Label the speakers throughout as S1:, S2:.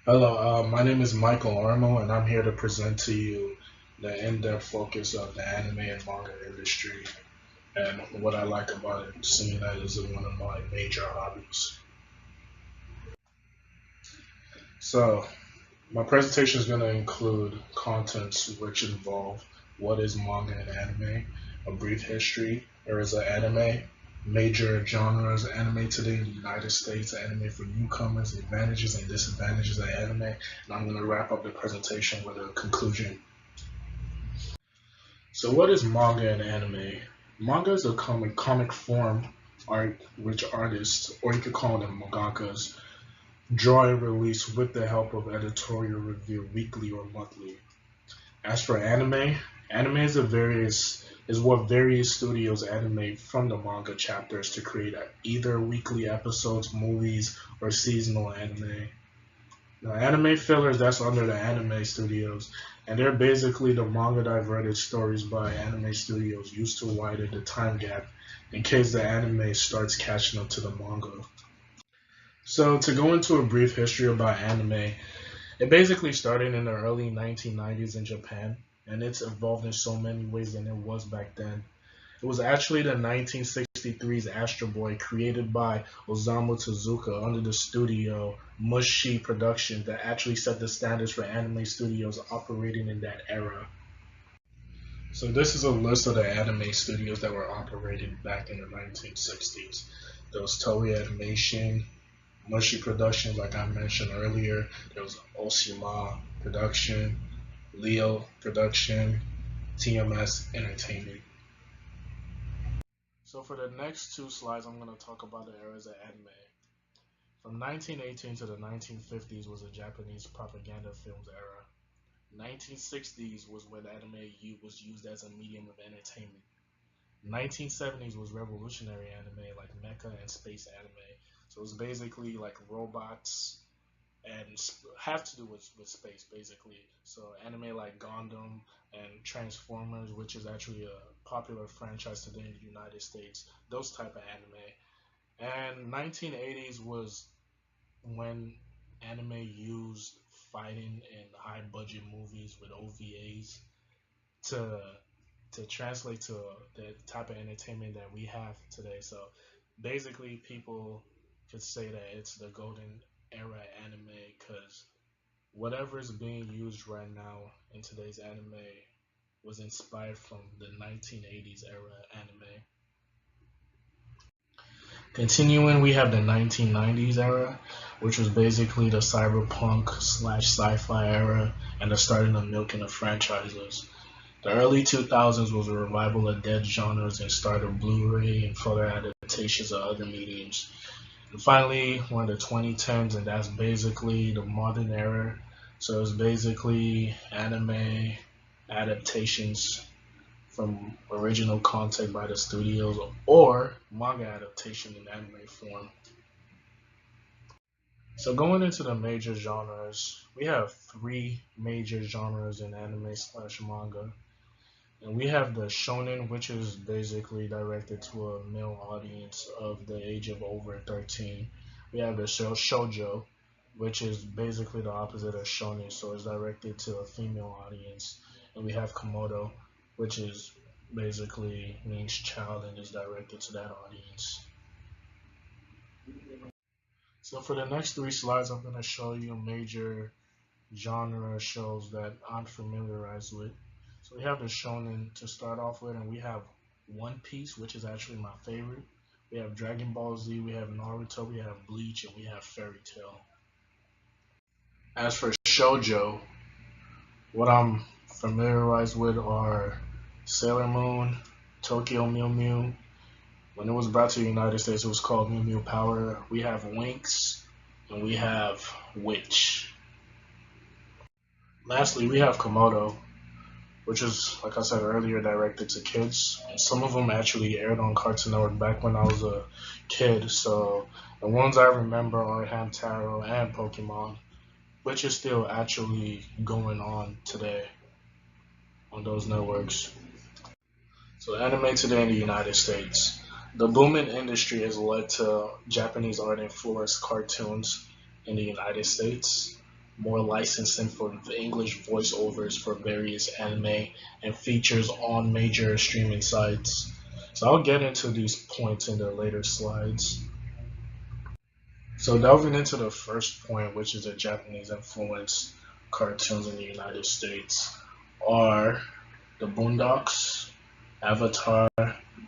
S1: Hello, my name is Michael Armo, and I'm here to present to you the in-depth focus of the anime and manga industry and what I like about it, seeing that is one of my major hobbies. So, my presentation is going to include contents which involve what is manga and anime, a brief history, there is an anime, major genres, anime today in the United States, anime for newcomers, advantages and disadvantages of anime, and I'm going to wrap up the presentation with a conclusion. So, what is manga and anime? Manga is a comic form art which artists, or you could call them mangakas, draw and release with the help of editorial review weekly or monthly. As for anime, anime is what various studios animate from the manga chapters to create either weekly episodes, movies, or seasonal anime. The anime fillers that's under the anime studios, and they're basically the manga diverted stories by anime studios used to widen the time gap in case the anime starts catching up to the manga. So to go into a brief history about anime, it basically started in the early 1990s in Japan, and it's evolved in so many ways than it was back then. It was actually the 1963's Astro Boy created by Osamu Tezuka under the studio Mushi Production that actually set the standards for anime studios operating in that era. So this is a list of the anime studios that were operating back in the 1960s. There was Toei Animation, Mushi Production, like I mentioned earlier. There was Osima Production, Leo Production, TMS Entertainment. So for the next two slides, I'm going to talk about the eras of anime. From 1918 to the 1950s was the Japanese propaganda films era. 1960s was when anime was used as a medium of entertainment. 1970s was revolutionary anime like mecha and space anime. So it was basically like robots and have to do with space basically. So anime like Gundam and Transformers, which is actually a popular franchise today in the United States, those type of anime. And 1980s was when anime used fighting in high budget movies with OVAs to translate to the type of entertainment that we have today. So basically, people could say that it's the golden era anime because whatever is being used right now in today's anime was inspired from the 1980s era anime. Continuing, we have the 1990s era, which was basically the cyberpunk slash sci-fi era and the starting of milking of franchises. The early 2000s was a revival of dead genres and start of Blu-ray and further adaptations of other mediums. And finally, we're in the 2010s, and that's basically the modern era. So it's basically anime adaptations from original content by the studios or manga adaptation in anime form. So going into the major genres, we have three major genres in anime slash manga. And we have the shonen, which is basically directed to a male audience of the age of over 13. We have the shoujo, which is basically the opposite of shonen, so it's directed to a female audience. And we have komodo, which is basically means child and is directed to that audience. So for the next three slides, I'm going to show you major genre shows that I'm familiarized with. So we have the shonen to start off with, and we have One Piece, which is actually my favorite. We have Dragon Ball Z, we have Naruto, we have Bleach, and we have Fairy Tail. As for shoujo, what I'm familiarized with are Sailor Moon, Tokyo Mew Mew. When it was brought to the United States, it was called Mew Mew Power. We have Winx, and we have Witch. Lastly, we have Komodo, which is, like I said earlier, directed to kids. And some of them actually aired on Cartoon Network back when I was a kid. So the ones I remember are Hamtaro and Pokemon, which is still actually going on today on those networks. So anime today in the United States. The booming industry has led to Japanese art influenced cartoons in the United States. more licensing for the English voiceovers for various anime and features on major streaming sites. So I'll get into these points in the later slides. So delving into the first point, which is the Japanese influenced cartoons in the United States, are the Boondocks, Avatar,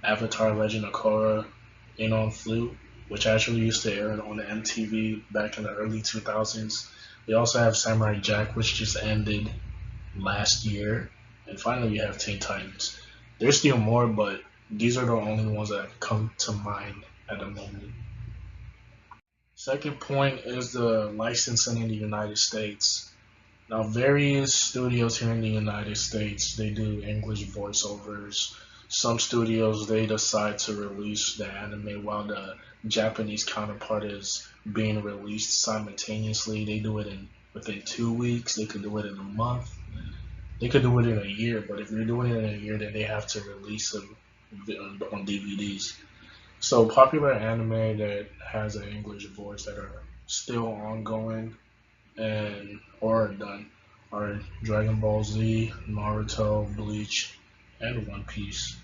S1: Avatar Legend of Korra, Aeon Flute, which actually used to air on the MTV back in the early 2000s. We also have Samurai Jack, which just ended last year. And finally, we have Teen Titans. There's still more, but these are the only ones that come to mind at the moment. Second point is the licensing in the United States. Now, various studios here in the United States, they do English voiceovers. Some studios, they decide to release the anime while the Japanese counterpart is being released simultaneously. They do it in within 2 weeks. They could do it in a month. They could do it in a year. But if you're doing it in a year, then they have to release them on DVDs. So popular anime that has an English voice that are still ongoing and or done are Dragon Ball Z, Naruto, Bleach, and One Piece.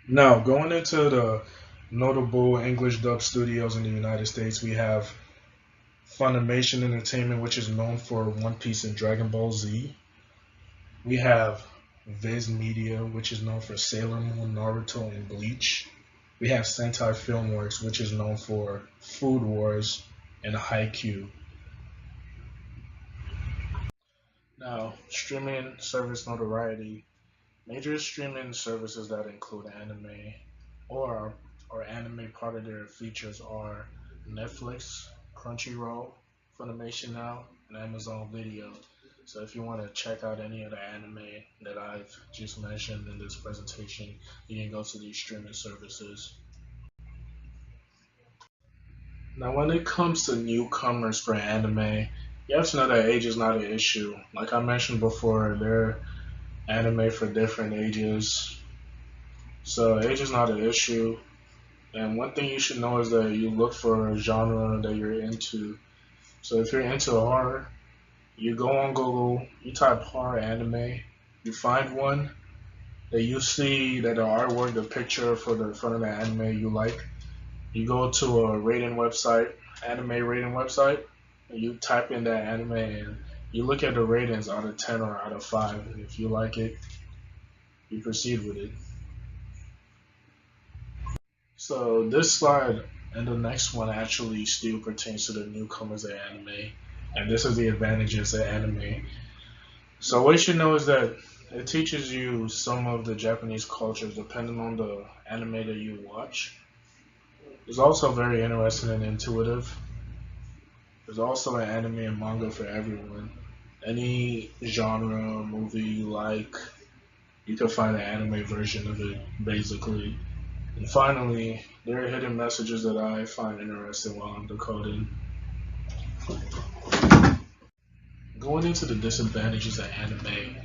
S1: Now, going into the notable English dub studios in the United States, we have Funimation Entertainment, which is known for One Piece and Dragon Ball Z. We have Viz Media, which is known for Sailor Moon, Naruto, and Bleach. We have Sentai Filmworks, which is known for Food Wars and Haikyuu. Now, streaming service notoriety. Major streaming services that include anime or anime part of their features are Netflix, Crunchyroll, Funimation Now, and Amazon Video. So if you want to check out any of the anime that I've just mentioned in this presentation, you can go to these streaming services. Now, when it comes to newcomers for anime, you have to know that age is not an issue. Like I mentioned before, there are anime for different ages, so age is not an issue. And one thing you should know is that you look for a genre that you're into. So if you're into horror, you go on Google, you type horror anime, you find one that you see that the artwork, the picture for the front of the anime you like. You go to a rating website, anime rating website, and you type in that anime and you look at the ratings out of 10 or out of 5. And if you like it, you proceed with it. So this slide and the next one actually still pertains to the newcomers of anime. And this is the advantages of anime. So what you should know is that it teaches you some of the Japanese cultures depending on the anime that you watch. It's also very interesting and intuitive. There's also an anime and manga for everyone. Any genre, movie you like, you can find an anime version of it, basically. And finally, there are hidden messages that I find interesting while I'm decoding. Going into the disadvantages of anime,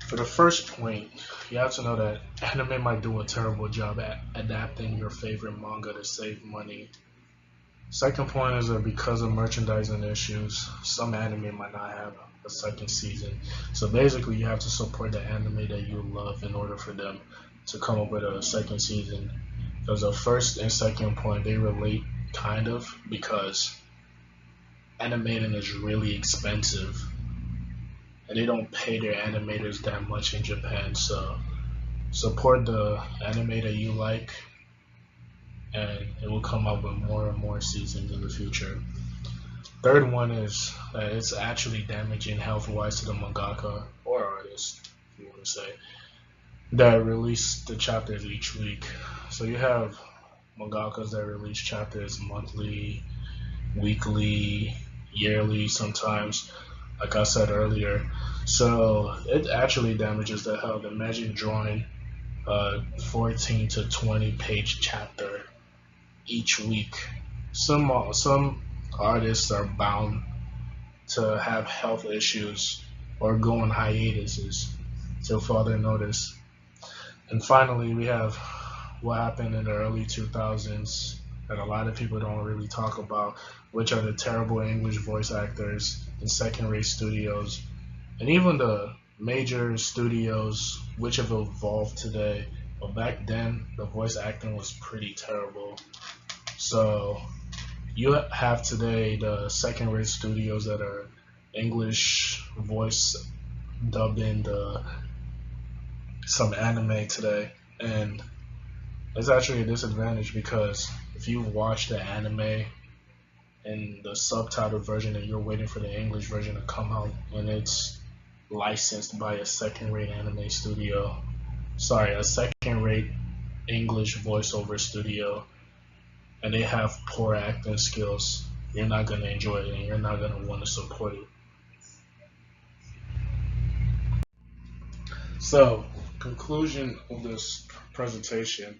S1: for the first point, you have to know that anime might do a terrible job at adapting your favorite manga to save money. Second point is that because of merchandising issues, some anime might not have a second season. So basically, you have to support the anime that you love in order for them to come up with a second season. Because the first and second point, they relate kind of because animating is really expensive and they don't pay their animators that much in Japan. So support the anime that you like and it will come up with more and more seasons in the future. Third one is that it's actually damaging health-wise to the mangaka or artist, if you want to say, that release the chapters each week. So you have mangakas that release chapters monthly, weekly, yearly sometimes, like I said earlier. So it actually damages the health. Imagine drawing a 14 to 20 page chapter each week. Some artists are bound to have health issues or go on hiatuses till further notice. And finally, we have what happened in the early 2000s. that a lot of people don't really talk about, which are the terrible English voice actors in second-rate studios, and even the major studios which have evolved today. But back then, the voice acting was pretty terrible. So you have today the second-rate studios that are English voice dubbing some anime today, and it's actually a disadvantage because if you watch the anime in the subtitled version and you're waiting for the English version to come out and it's licensed by a second rate anime studio, sorry, a second rate English voiceover studio, and they have poor acting skills, you're not going to enjoy it and you're not going to want to support it. So, conclusion of this presentation,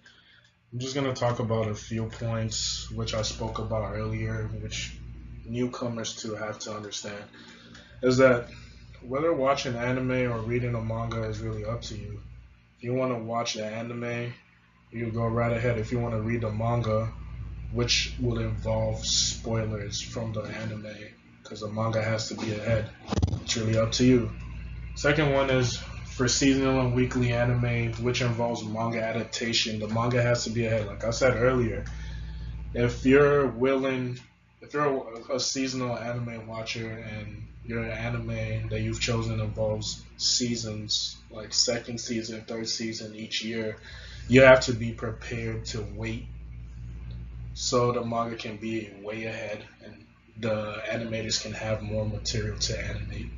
S1: I'm just going to talk about a few points which I spoke about earlier, which newcomers to have to understand. Is that whether watching anime or reading a manga is really up to you. If you want to watch the anime, you go right ahead. If you want to read the manga, which will involve spoilers from the anime, because the manga has to be ahead, it's really up to you. Second one is for seasonal and weekly anime, which involves manga adaptation. The manga has to be ahead. Like I said earlier, if you're willing, if you're a seasonal anime watcher and your anime that you've chosen involves seasons, like second season, third season each year, you have to be prepared to wait so the manga can be way ahead and the animators can have more material to animate.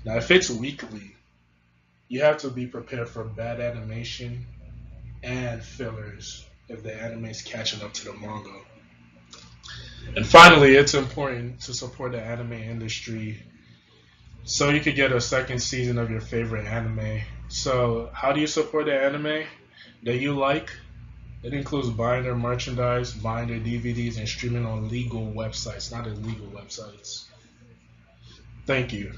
S1: Now, if it's weekly, you have to be prepared for bad animation and fillers if the anime is catching up to the manga. And finally, it's important to support the anime industry so you could get a second season of your favorite anime. So, how do you support the anime that you like? It includes buying their merchandise, buying their DVDs, and streaming on legal websites, not illegal websites. Thank you.